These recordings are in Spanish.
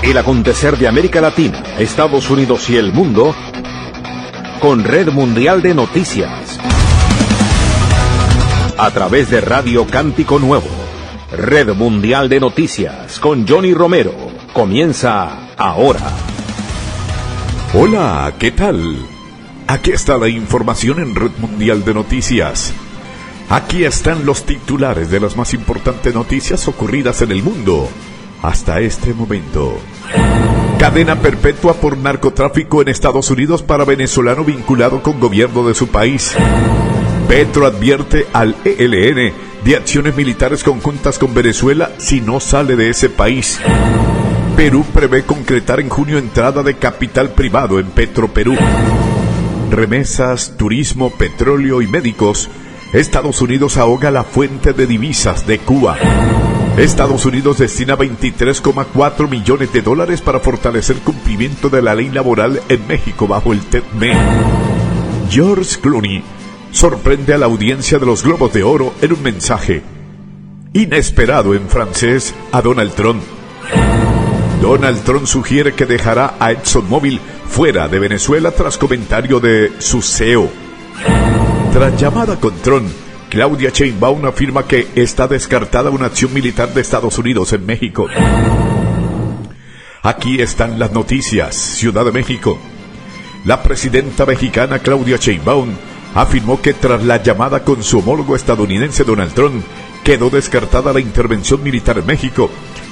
El acontecer de América Latina, Estados Unidos y el mundo con Red Mundial de Noticias. A través de Radio Cántico Nuevo. Red Mundial de Noticias con Johnny Romero. Comienza ahora. Hola, ¿qué tal? Aquí está la información en Red Mundial de Noticias. Aquí están los titulares de las más importantes noticias ocurridas en el mundo hasta este momento. Cadena perpetua por narcotráfico en Estados Unidos para venezolano vinculado con gobierno de su país. Petro advierte al ELN de acciones militares conjuntas con Venezuela si no sale de ese país. Perú prevé concretar en junio entrada de capital privado en Petroperú. Remesas, turismo, petróleo y médicos. Estados Unidos ahoga la fuente de divisas de Cuba. Estados Unidos destina $23,4 millones para fortalecer cumplimiento de la ley laboral en México bajo el TEDME. George Clooney sorprende a la audiencia de los Globos de Oro en un mensaje inesperado en francés a Donald Trump. Donald Trump sugiere que dejará a ExxonMobil fuera de Venezuela tras comentario de su CEO. Tras llamada con Trump, Claudia Sheinbaum afirma que está descartada una acción militar de Estados Unidos en México. Aquí están las noticias. Ciudad de México. La presidenta mexicana Claudia Sheinbaum afirmó que tras la llamada con su homólogo estadounidense Donald Trump, quedó descartada la intervención militar en México,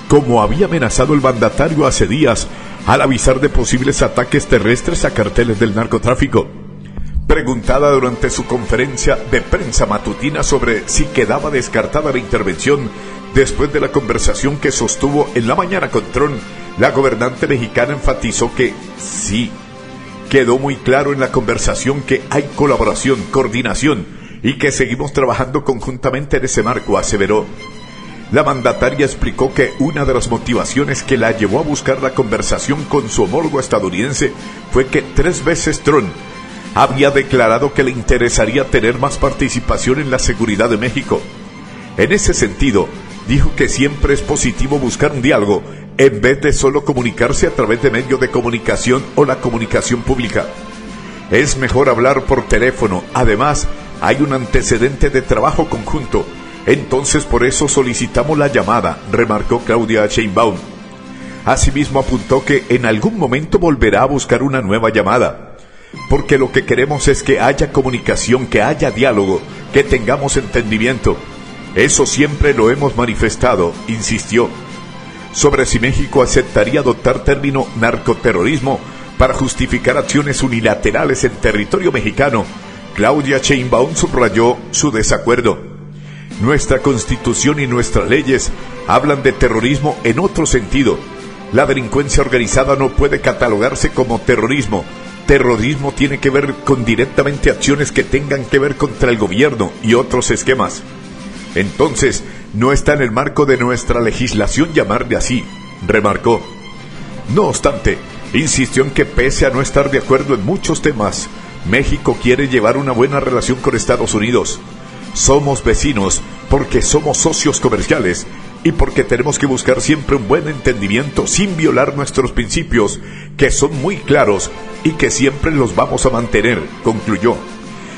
como había amenazado el mandatario hace días al avisar de posibles ataques terrestres a carteles del narcotráfico. Preguntada durante su conferencia de prensa matutina sobre si quedaba descartada la intervención después de la conversación que sostuvo en la mañana con Trump, la gobernante mexicana enfatizó que sí, quedó muy claro en la conversación que hay colaboración, coordinación y que seguimos trabajando conjuntamente en ese marco, aseveró. La mandataria explicó que una de las motivaciones que la llevó a buscar la conversación con su homólogo estadounidense fue que 3 veces Trump había declarado que le interesaría tener más participación en la seguridad de México. En ese sentido, dijo que siempre es positivo buscar un diálogo en vez de solo comunicarse a través de medios de comunicación o la comunicación pública. Es mejor hablar por teléfono. Además, hay un antecedente de trabajo conjunto. Entonces, por eso solicitamos la llamada, remarcó Claudia Sheinbaum. Asimismo, apuntó que en algún momento volverá a buscar una nueva llamada, porque lo que queremos es que haya comunicación, que haya diálogo, que tengamos entendimiento. Eso siempre lo hemos manifestado, insistió. Sobre si México aceptaría adoptar término narcoterrorismo para justificar acciones unilaterales en territorio mexicano, Claudia Sheinbaum subrayó su desacuerdo. Nuestra Constitución y nuestras leyes hablan de terrorismo en otro sentido. La delincuencia organizada no puede catalogarse como terrorismo. Terrorismo tiene que ver con directamente acciones que tengan que ver contra el gobierno y otros esquemas. Entonces, no está en el marco de nuestra legislación llamarle así, remarcó. No obstante, insistió en que pese a no estar de acuerdo en muchos temas, México quiere llevar una buena relación con Estados Unidos. Somos vecinos porque somos socios comerciales y porque tenemos que buscar siempre un buen entendimiento sin violar nuestros principios, que son muy claros y que siempre los vamos a mantener, concluyó.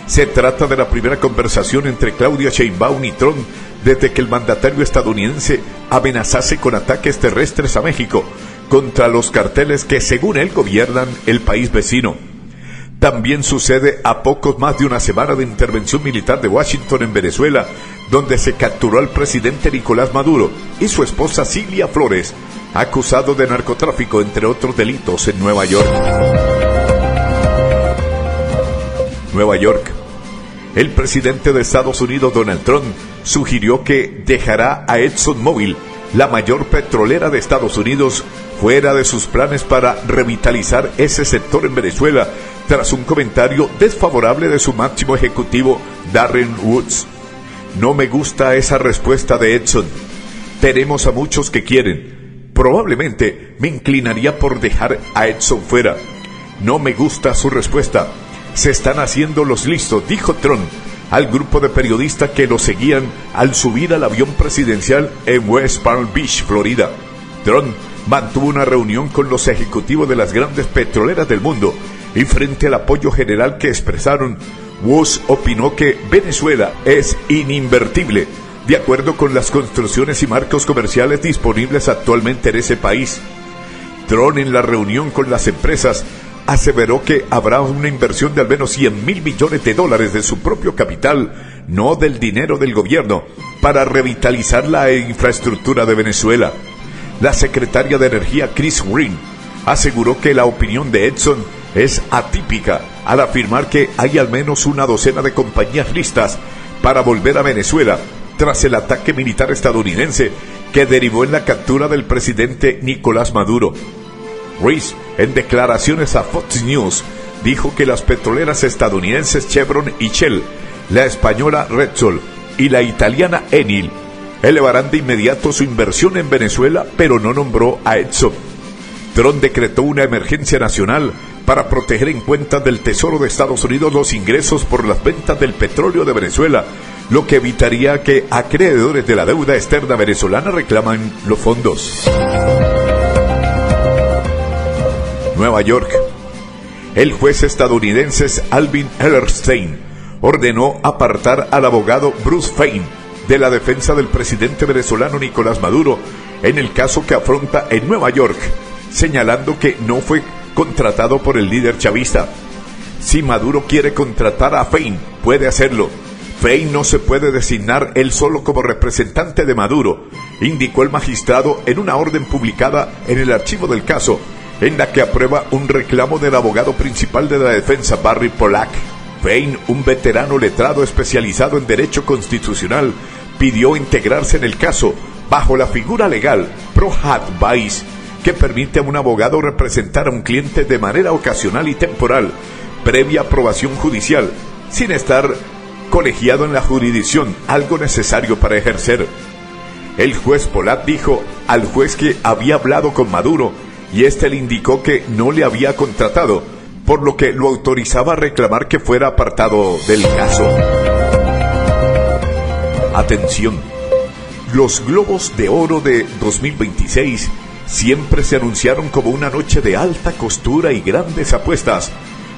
Se trata de la primera conversación entre Claudia Sheinbaum y Trump desde que el mandatario estadounidense amenazase con ataques terrestres a México contra los carteles que según él gobiernan el país vecino. También sucede a pocos más de una semana de intervención militar de Washington en Venezuela, donde se capturó al presidente Nicolás Maduro y su esposa Cilia Flores, acusado de narcotráfico, entre otros delitos, en Nueva York. Nueva York. El presidente de Estados Unidos, Donald Trump, sugirió que dejará a ExxonMobil, la mayor petrolera de Estados Unidos, fuera de sus planes para revitalizar ese sector en Venezuela, tras un comentario desfavorable de su máximo ejecutivo, Darren Woods. No me gusta esa respuesta de Exxon. Tenemos a muchos que quieren. Probablemente me inclinaría por dejar a Exxon fuera. No me gusta su respuesta. Se están haciendo los listos, dijo Trump al grupo de periodistas que lo seguían al subir al avión presidencial en West Palm Beach, Florida. Trump mantuvo una reunión con los ejecutivos de las grandes petroleras del mundo y frente al apoyo general que expresaron, Woos opinó que Venezuela es ininvertible, de acuerdo con las construcciones y marcos comerciales disponibles actualmente en ese país. Trump, en la reunión con las empresas, aseveró que habrá una inversión de al menos $100,000 millones de su propio capital, no del dinero del gobierno, para revitalizar la infraestructura de Venezuela. La secretaria de Energía, Chris Green, aseguró que la opinión de Exxon es atípica al afirmar que hay al menos una docena de compañías listas para volver a Venezuela tras el ataque militar estadounidense que derivó en la captura del presidente Nicolás Maduro. Rees, en declaraciones a Fox News, dijo que las petroleras estadounidenses Chevron y Shell, la española Repsol y la italiana Enel elevarán de inmediato su inversión en Venezuela, pero no nombró a Exxon. Trump decretó una emergencia nacional para proteger en cuentas del Tesoro de Estados Unidos los ingresos por las ventas del petróleo de Venezuela, lo que evitaría que acreedores de la deuda externa venezolana reclaman los fondos. Nueva York. El juez estadounidense Alvin Hellerstein ordenó apartar al abogado Bruce Fein de la defensa del presidente venezolano Nicolás Maduro en el caso que afronta en Nueva York, señalando que no fue contratado por el líder chavista. Si Maduro quiere contratar a Fein, puede hacerlo. Fein no se puede designar él solo como representante de Maduro, indicó el magistrado en una orden publicada en el archivo del caso, en la que aprueba un reclamo del abogado principal de la defensa, Barry Pollack. Fein, un veterano letrado especializado en derecho constitucional, pidió integrarse en el caso bajo la figura legal Pro Advice, que permite a un abogado representar a un cliente de manera ocasional y temporal, previa aprobación judicial, sin estar colegiado en la jurisdicción, algo necesario para ejercer. El juez Pollack dijo al juez que había hablado con Maduro y éste le indicó que no le había contratado, por lo que lo autorizaba a reclamar que fuera apartado del caso. Atención, los Globos de Oro de 2026 siempre se anunciaron como una noche de alta costura y grandes apuestas,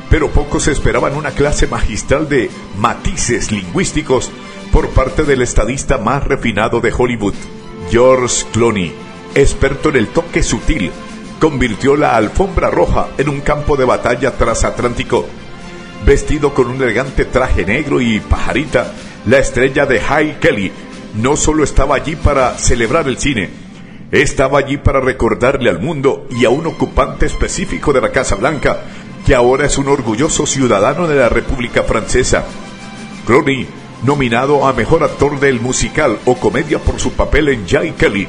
pero pocos esperaban una clase magistral de matices lingüísticos por parte del estadista más refinado de Hollywood. George Clooney, experto en el toque sutil, convirtió la alfombra roja en un campo de batalla transatlántico. Vestido con un elegante traje negro y pajarita, la estrella de High Kelly no solo estaba allí para celebrar el cine, estaba allí para recordarle al mundo y a un ocupante específico de la Casa Blanca que ahora es un orgulloso ciudadano de la República Francesa. Clooney, nominado a Mejor Actor del Musical o Comedia por su papel en High Kelly,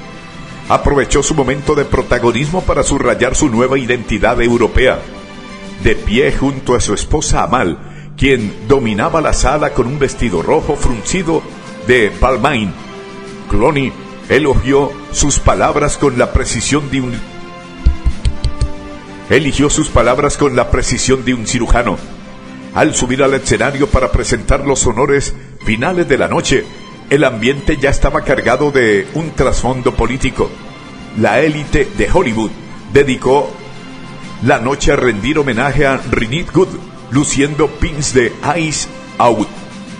aprovechó su momento de protagonismo para subrayar su nueva identidad europea. De pie junto a su esposa Amal, quien dominaba la sala con un vestido rojo fruncido de Balmain, Clooney eligió sus palabras con la precisión de un cirujano. Al subir al escenario para presentar los honores finales de la noche, el ambiente ya estaba cargado de un trasfondo político. La élite de Hollywood dedicó la noche a rendir homenaje a Ronnie Wood, luciendo pins de Eyes Out.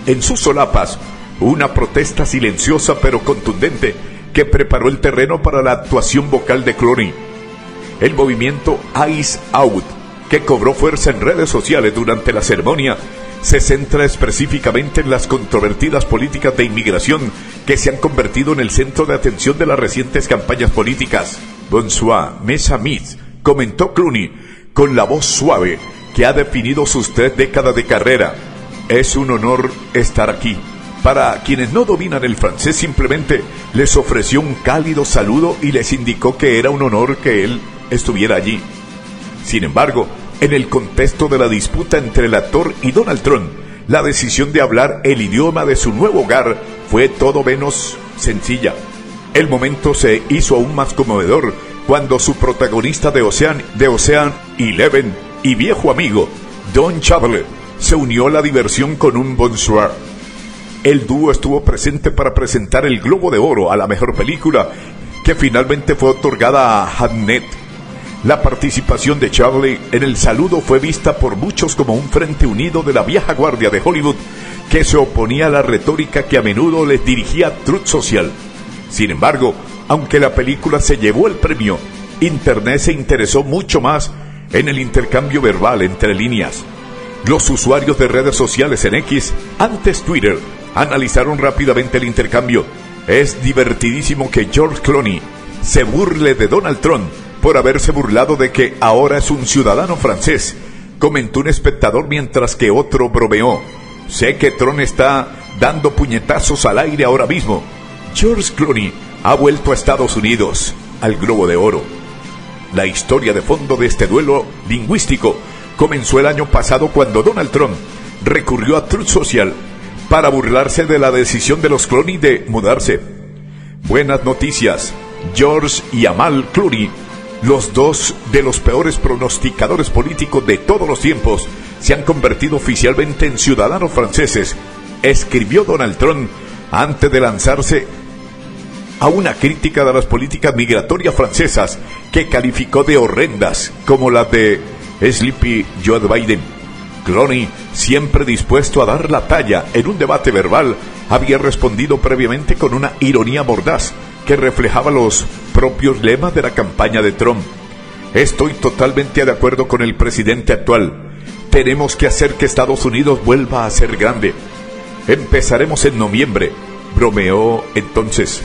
En sus solapas, una protesta silenciosa pero contundente que preparó el terreno para la actuación vocal de Clooney. El movimiento Eyes Out, que cobró fuerza en redes sociales durante la ceremonia, se centra específicamente en las controvertidas políticas de inmigración que se han convertido en el centro de atención de las recientes campañas políticas. Bonsoir, mes amis, comentó Clooney con la voz suave que ha definido sus 3 décadas de carrera. Es un honor estar aquí. Para quienes no dominan el francés, simplemente les ofreció un cálido saludo y les indicó que era un honor que él estuviera allí. Sin embargo, en el contexto de la disputa entre el actor y Donald Trump, la decisión de hablar el idioma de su nuevo hogar fue todo menos sencilla. El momento se hizo aún más conmovedor cuando su protagonista de Ocean 11 y viejo amigo, Don Cheadle, se unió a la diversión con un bonsoir. El dúo estuvo presente para presentar el Globo de Oro a la mejor película que finalmente fue otorgada a Hartnett. La participación de Charlie en el saludo fue vista por muchos como un frente unido de la vieja guardia de Hollywood que se oponía a la retórica que a menudo les dirigía Truth Social. Sin embargo, aunque la película se llevó el premio, Internet se interesó mucho más en el intercambio verbal entre líneas. Los usuarios de redes sociales en X, antes Twitter, analizaron rápidamente el intercambio. Es divertidísimo que George Clooney se burle de Donald Trump por haberse burlado de que ahora es un ciudadano francés, comentó un espectador mientras que otro bromeó. Sé que Trump está dando puñetazos al aire ahora mismo. George Clooney ha vuelto a Estados Unidos, al Globo de Oro. La historia de fondo de este duelo lingüístico comenzó el año pasado cuando Donald Trump recurrió a Truth Social para burlarse de la decisión de los Clooney de mudarse. Buenas noticias. George y Amal Clooney, los dos de los peores pronosticadores políticos de todos los tiempos, se han convertido oficialmente en ciudadanos franceses, escribió Donald Trump antes de lanzarse a una crítica de las políticas migratorias francesas que calificó de horrendas, como las de Sleepy Joe Biden. Clooney, siempre dispuesto a dar la talla en un debate verbal, había respondido previamente con una ironía mordaz que reflejaba los propios lemas de la campaña de Trump. Estoy totalmente de acuerdo con el presidente actual. Tenemos que hacer que Estados Unidos vuelva a ser grande. Empezaremos en noviembre, bromeó entonces.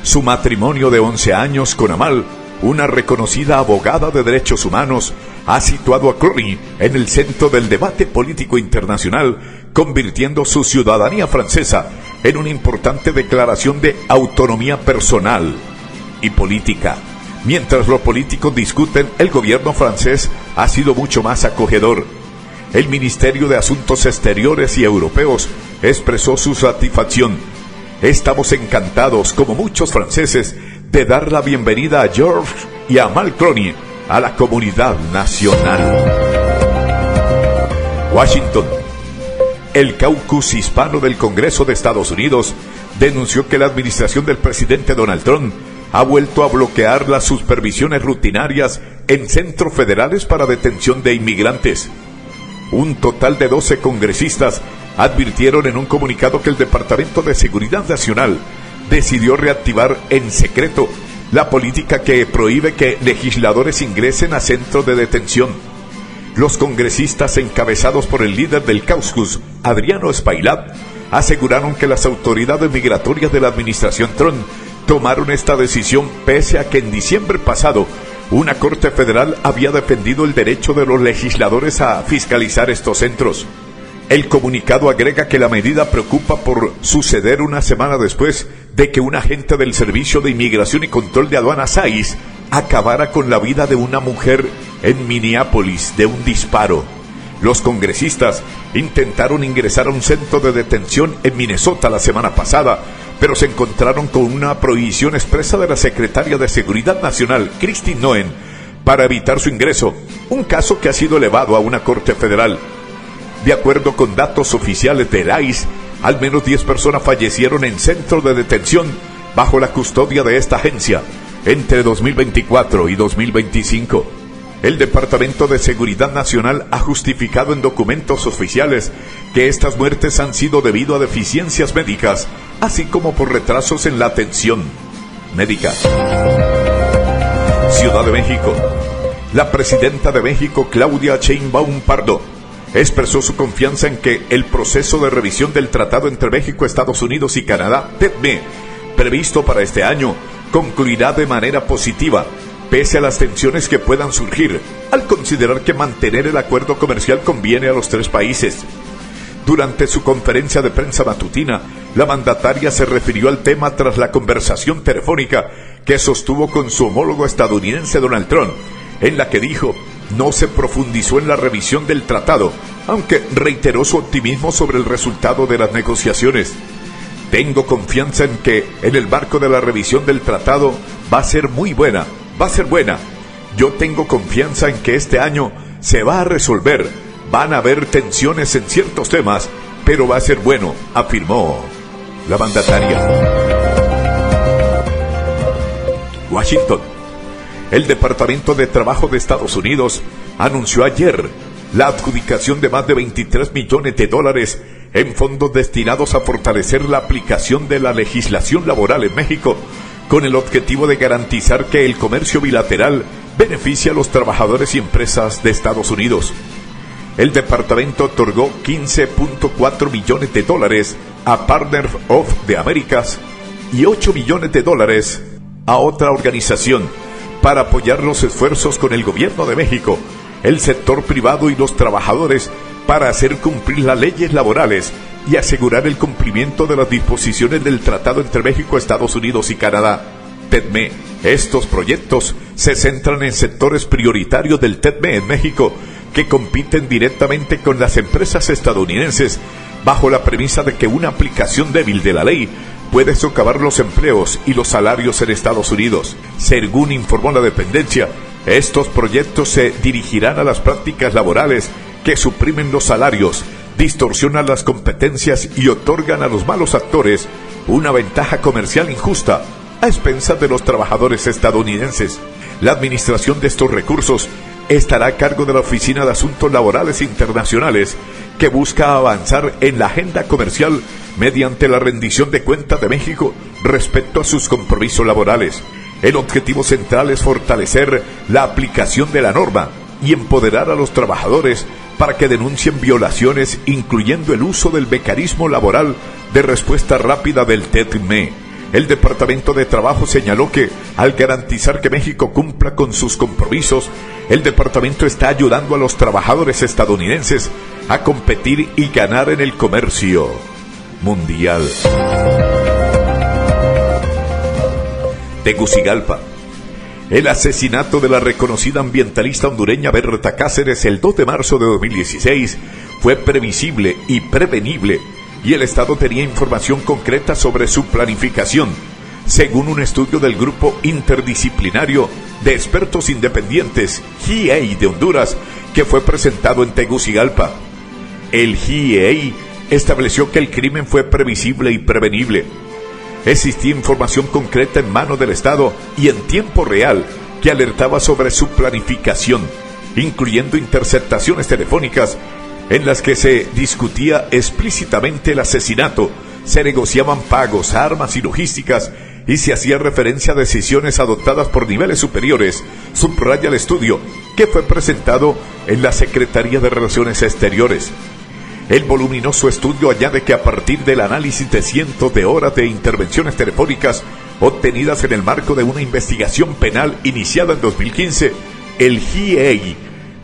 Su matrimonio de 11 años con Amal, una reconocida abogada de derechos humanos, ha situado a Clooney en el centro del debate político internacional, convirtiendo su ciudadanía francesa en una importante declaración de autonomía personal y política. Mientras los políticos discuten, el gobierno francés ha sido mucho más acogedor. El Ministerio de Asuntos Exteriores y Europeos expresó su satisfacción. Estamos encantados, como muchos franceses, de dar la bienvenida a George y a Amal Clooney a la comunidad nacional. Washington. El caucus hispano del Congreso de Estados Unidos denunció que la administración del presidente Donald Trump ha vuelto a bloquear las supervisiones rutinarias en centros federales para detención de inmigrantes. Un total de 12 congresistas advirtieron en un comunicado que el Departamento de Seguridad Nacional decidió reactivar en secreto la política que prohíbe que legisladores ingresen a centros de detención. Los congresistas, encabezados por el líder del caucus, Adriano Spailat, aseguraron que las autoridades migratorias de la administración Trump tomaron esta decisión pese a que en diciembre pasado una corte federal había defendido el derecho de los legisladores a fiscalizar estos centros. El comunicado agrega que la medida preocupa por suceder una semana después de que un agente del Servicio de Inmigración y Control de Aduanas ICE acabara con la vida de una mujer en Minneapolis de un disparo. Los congresistas intentaron ingresar a un centro de detención en Minnesota la semana pasada, pero se encontraron con una prohibición expresa de la secretaria de Seguridad Nacional, Kristi Noem, para evitar su ingreso, un caso que ha sido elevado a una corte federal. De acuerdo con datos oficiales del ICE, al menos 10 personas fallecieron en centros de detención bajo la custodia de esta agencia entre 2024 y 2025. El Departamento de Seguridad Nacional ha justificado en documentos oficiales que estas muertes han sido debido a deficiencias médicas, así como por retrasos en la atención médica. Ciudad de México. La presidenta de México, Claudia Sheinbaum Pardo, expresó su confianza en que el proceso de revisión del Tratado entre México, Estados Unidos y Canadá, TEPME, previsto para este año, concluirá de manera positiva, pese a las tensiones que puedan surgir, al considerar que mantener el acuerdo comercial conviene a los tres países. Durante su conferencia de prensa matutina, la mandataria se refirió al tema tras la conversación telefónica que sostuvo con su homólogo estadounidense Donald Trump, en la que dijo no se profundizó en la revisión del tratado, aunque reiteró su optimismo sobre el resultado de las negociaciones. Tengo confianza en que en el marco de la revisión del tratado va a ser buena. Yo tengo confianza en que este año se va a resolver. Van a haber tensiones en ciertos temas, pero va a ser bueno, afirmó la mandataria. Washington. El Departamento de Trabajo de Estados Unidos anunció ayer la adjudicación de más de $23 millones en fondos destinados a fortalecer la aplicación de la legislación laboral en México, con el objetivo de garantizar que el comercio bilateral beneficie a los trabajadores y empresas de Estados Unidos. El departamento otorgó $15.4 millones a Partners of the Americas y $8 millones a otra organización para apoyar los esfuerzos con el gobierno de México, el sector privado y los trabajadores para hacer cumplir las leyes laborales y asegurar el cumplimiento de las disposiciones del Tratado entre México, Estados Unidos y Canadá, TEDME. Estos proyectos se centran en sectores prioritarios del TEDME en México que compiten directamente con las empresas estadounidenses bajo la premisa de que una aplicación débil de la ley puede socavar los empleos y los salarios en Estados Unidos. Según informó la dependencia, estos proyectos se dirigirán a las prácticas laborales que suprimen los salarios, distorsionan las competencias y otorgan a los malos actores una ventaja comercial injusta a expensas de los trabajadores estadounidenses. La administración de estos recursos estará a cargo de la Oficina de Asuntos Laborales Internacionales, que busca avanzar en la agenda comercial mediante la rendición de cuentas de México respecto a sus compromisos laborales. El objetivo central es fortalecer la aplicación de la norma y empoderar a los trabajadores para que denuncien violaciones, incluyendo el uso del mecanismo laboral de respuesta rápida del TEDME. El Departamento de Trabajo señaló que, al garantizar que México cumpla con sus compromisos, el departamento está ayudando a los trabajadores estadounidenses a competir y ganar en el comercio mundial. Tegucigalpa. El asesinato de la reconocida ambientalista hondureña Berta Cáceres el 2 de marzo de 2016 fue previsible y prevenible, y el Estado tenía información concreta sobre su planificación, según un estudio del Grupo Interdisciplinario de Expertos Independientes, GIEI de Honduras, que fue presentado en Tegucigalpa. El GIEI estableció que el crimen fue previsible y prevenible. Existía información concreta en manos del Estado y en tiempo real que alertaba sobre su planificación, incluyendo interceptaciones telefónicas en las que se discutía explícitamente el asesinato, se negociaban pagos, armas y logísticas, y se hacía referencia a decisiones adoptadas por niveles superiores, subraya el estudio, que fue presentado en la Secretaría de Relaciones Exteriores. El voluminoso estudio añade que a partir del análisis de cientos de horas de intervenciones telefónicas obtenidas en el marco de una investigación penal iniciada en 2015, el GIEI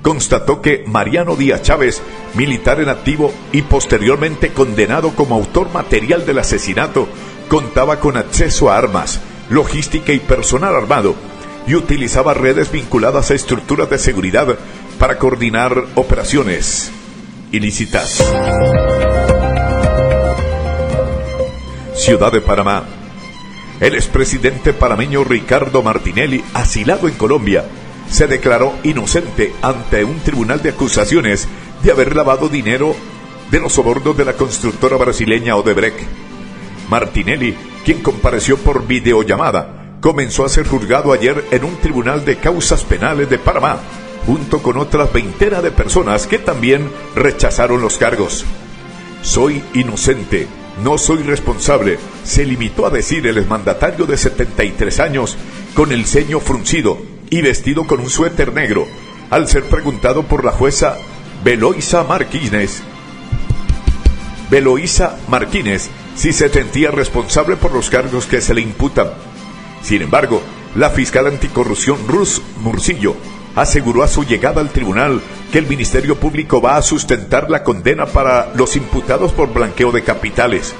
constató que Mariano Díaz Chávez, militar en activo y posteriormente condenado como autor material del asesinato, contaba con acceso a armas, logística y personal armado, y utilizaba redes vinculadas a estructuras de seguridad para coordinar operaciones ilícitas. Ciudad de Panamá. El expresidente panameño Ricardo Martinelli, asilado en Colombia, se declaró inocente ante un tribunal de acusaciones de haber lavado dinero de los sobornos de la constructora brasileña Odebrecht. Martinelli, quien compareció por videollamada, comenzó a ser juzgado ayer en un tribunal de causas penales de Panamá, junto con otras veintena de personas que también rechazaron los cargos. Soy inocente, no soy responsable, se limitó a decir el exmandatario de 73 años, con el ceño fruncido y vestido con un suéter negro, al ser preguntado por la jueza Beloisa Martínez si se sentía responsable por los cargos que se le imputan. Sin embargo, la fiscal anticorrupción Ruth Murcillo aseguró a su llegada al tribunal que el Ministerio Público va a sustentar la condena para los imputados por blanqueo de capitales.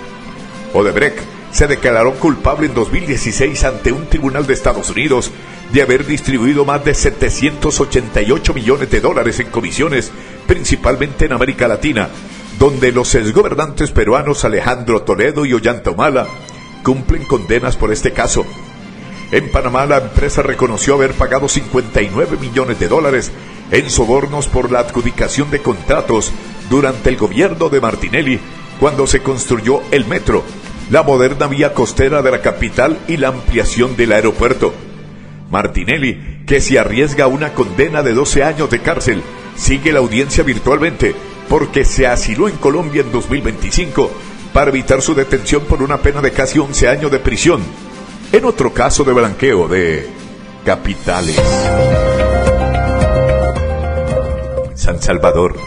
Odebrecht se declaró culpable en 2016 ante un tribunal de Estados Unidos de haber distribuido más de $788 millones en comisiones, principalmente en América Latina, donde los exgobernantes peruanos Alejandro Toledo y Ollanta Humala cumplen condenas por este caso. En Panamá, la empresa reconoció haber pagado $59 millones en sobornos por la adjudicación de contratos durante el gobierno de Martinelli, cuando se construyó el metro, la moderna vía costera de la capital y la ampliación del aeropuerto. Martinelli, que se arriesga a una condena de 12 años de cárcel, sigue la audiencia virtualmente porque se asiló en Colombia en 2025 para evitar su detención por una pena de casi 11 años de prisión, en otro caso de blanqueo de capitales. San Salvador.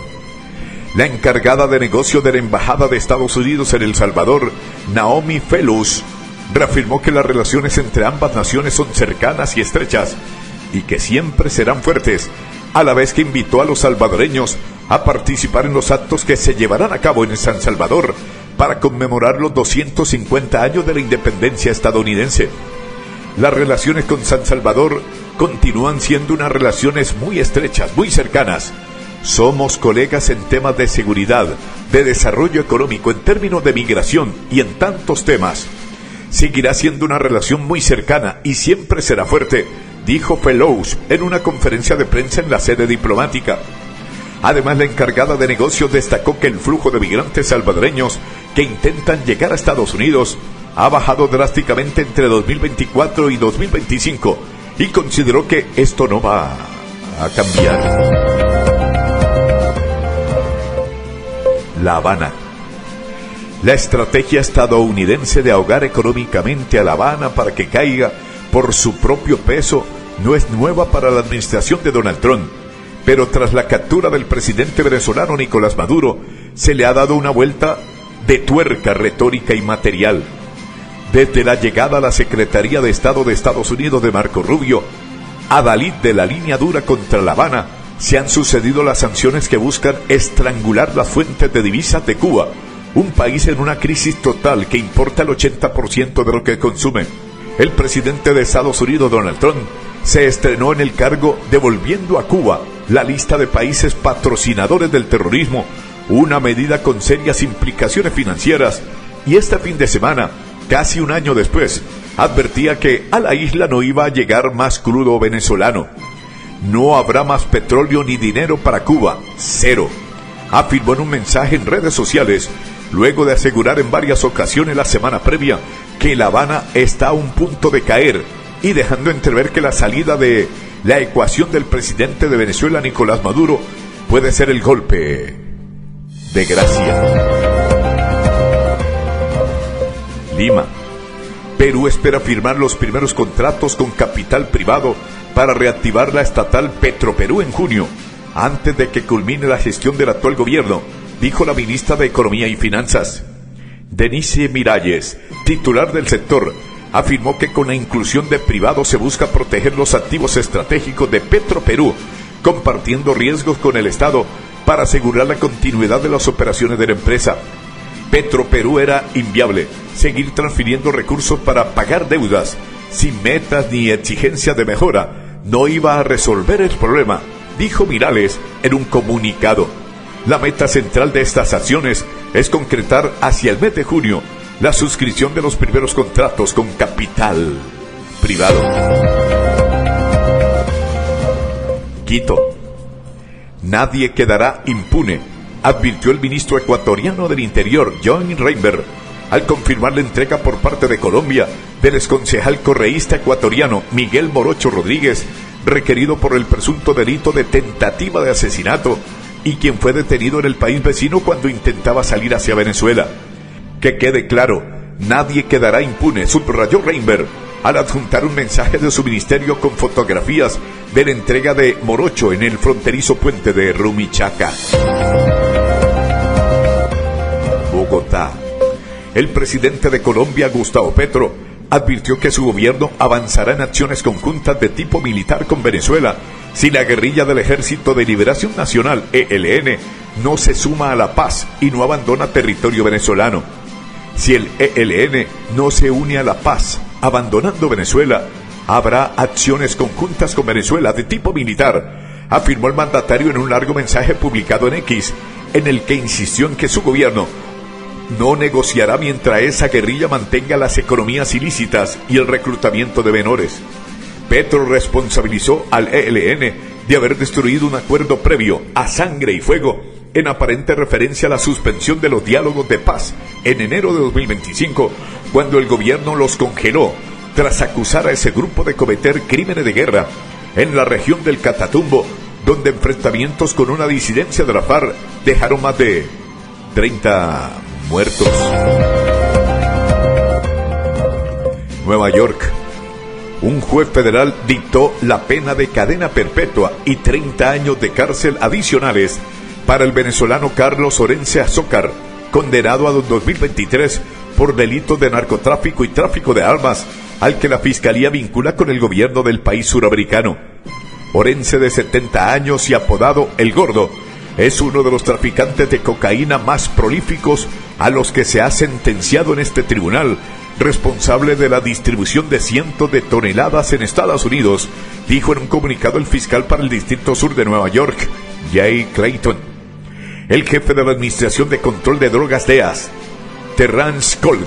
La encargada de negocio de la Embajada de Estados Unidos en El Salvador, Naomi Fellows, reafirmó que las relaciones entre ambas naciones son cercanas y estrechas y que siempre serán fuertes, a la vez que invitó a los salvadoreños a participar en los actos que se llevarán a cabo en San Salvador para conmemorar los 250 años de la independencia estadounidense. Las relaciones con San Salvador continúan siendo unas relaciones muy estrechas, muy cercanas. Somos colegas en temas de seguridad, de desarrollo económico, en términos de migración y en tantos temas. Seguirá siendo una relación muy cercana y siempre será fuerte, dijo Fellows en una conferencia de prensa en la sede diplomática. Además, la encargada de negocios destacó que el flujo de migrantes salvadoreños que intentan llegar a Estados Unidos ha bajado drásticamente entre 2024 y 2025 y consideró que esto no va a cambiar. La Habana. La estrategia estadounidense de ahogar económicamente a La Habana para que caiga por su propio peso no es nueva para la administración de Donald Trump, pero tras la captura del presidente venezolano Nicolás Maduro, se le ha dado una vuelta de tuerca retórica y material. Desde la llegada a la Secretaría de Estado de Estados Unidos de Marco Rubio, adalid de la línea dura contra La Habana, se han sucedido las sanciones que buscan estrangular las fuentes de divisas de Cuba, un país en una crisis total que importa el 80% de lo que consume. El presidente de Estados Unidos, Donald Trump, se estrenó en el cargo devolviendo a Cuba la lista de países patrocinadores del terrorismo, una medida con serias implicaciones financieras, y este fin de semana, casi un año después, advertía que a la isla no iba a llegar más crudo venezolano. No habrá más petróleo ni dinero para Cuba, cero, afirmó en un mensaje en redes sociales, luego de asegurar en varias ocasiones la semana previa que La Habana está a un punto de caer y dejando entrever que la salida de la ecuación del presidente de Venezuela, Nicolás Maduro, puede ser el golpe de gracia. Lima. Perú espera firmar los primeros contratos con capital privado para reactivar la estatal Petroperú en junio, antes de que culmine la gestión del actual gobierno, dijo la ministra de Economía y Finanzas. Denise Miralles, titular del sector, afirmó que con la inclusión de privados se busca proteger los activos estratégicos de Petroperú, compartiendo riesgos con el Estado para asegurar la continuidad de las operaciones de la empresa. Petroperú era inviable seguir transfiriendo recursos para pagar deudas, sin metas ni exigencias de mejora, no iba a resolver el problema, dijo Miralles en un comunicado. La meta central de estas acciones es concretar hacia el mes de junio la suscripción de los primeros contratos con capital privado. Quito. Nadie quedará impune, advirtió el ministro ecuatoriano del Interior, Johnny Reinberg, al confirmar la entrega por parte de Colombia del exconcejal correísta ecuatoriano Miguel Morocho Rodríguez, requerido por el presunto delito de tentativa de asesinato y quien fue detenido en el país vecino cuando intentaba salir hacia Venezuela. Que quede claro, nadie quedará impune, subrayó Reinberg, al adjuntar un mensaje de su ministerio con fotografías de la entrega de Morocho en el fronterizo puente de Rumichaca. Bogotá. El presidente de Colombia, Gustavo Petro, advirtió que su gobierno avanzará en acciones conjuntas de tipo militar con Venezuela si la guerrilla del Ejército de Liberación Nacional, ELN, no se suma a la paz y no abandona territorio venezolano. Si el ELN no se une a la paz, abandonando Venezuela, habrá acciones conjuntas con Venezuela de tipo militar, afirmó el mandatario en un largo mensaje publicado en X, en el que insistió en que su gobierno no negociará mientras esa guerrilla mantenga las economías ilícitas y el reclutamiento de menores. Petro responsabilizó al ELN de haber destruido un acuerdo previo a sangre y fuego en aparente referencia a la suspensión de los diálogos de paz en enero de 2025, cuando el gobierno los congeló tras acusar a ese grupo de cometer crímenes de guerra en la región del Catatumbo, donde enfrentamientos con una disidencia de la FARC dejaron más de 30 muertos. Nueva York. Un juez federal dictó la pena de cadena perpetua y 30 años de cárcel adicionales para el venezolano Carlos Orense Azócar, condenado a 2023 por delitos de narcotráfico y tráfico de armas, al que la fiscalía vincula con el gobierno del país suramericano. Orense, de 70 años y apodado El Gordo, es uno de los traficantes de cocaína más prolíficos a los que se ha sentenciado en este tribunal, responsable de la distribución de cientos de toneladas en Estados Unidos, dijo en un comunicado el fiscal para el Distrito Sur de Nueva York, Jay Clayton. El jefe de la Administración de Control de Drogas DEAS, Terrance Cole,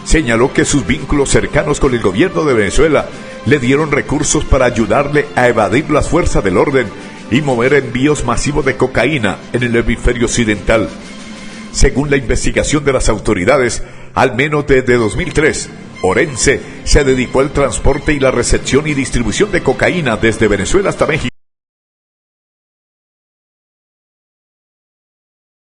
señaló que sus vínculos cercanos con el gobierno de Venezuela le dieron recursos para ayudarle a evadir las fuerzas del orden y mover envíos masivos de cocaína en el hemisferio occidental. Según la investigación de las autoridades, al menos desde 2003, Orense se dedicó al transporte y la recepción y distribución de cocaína desde Venezuela hasta México.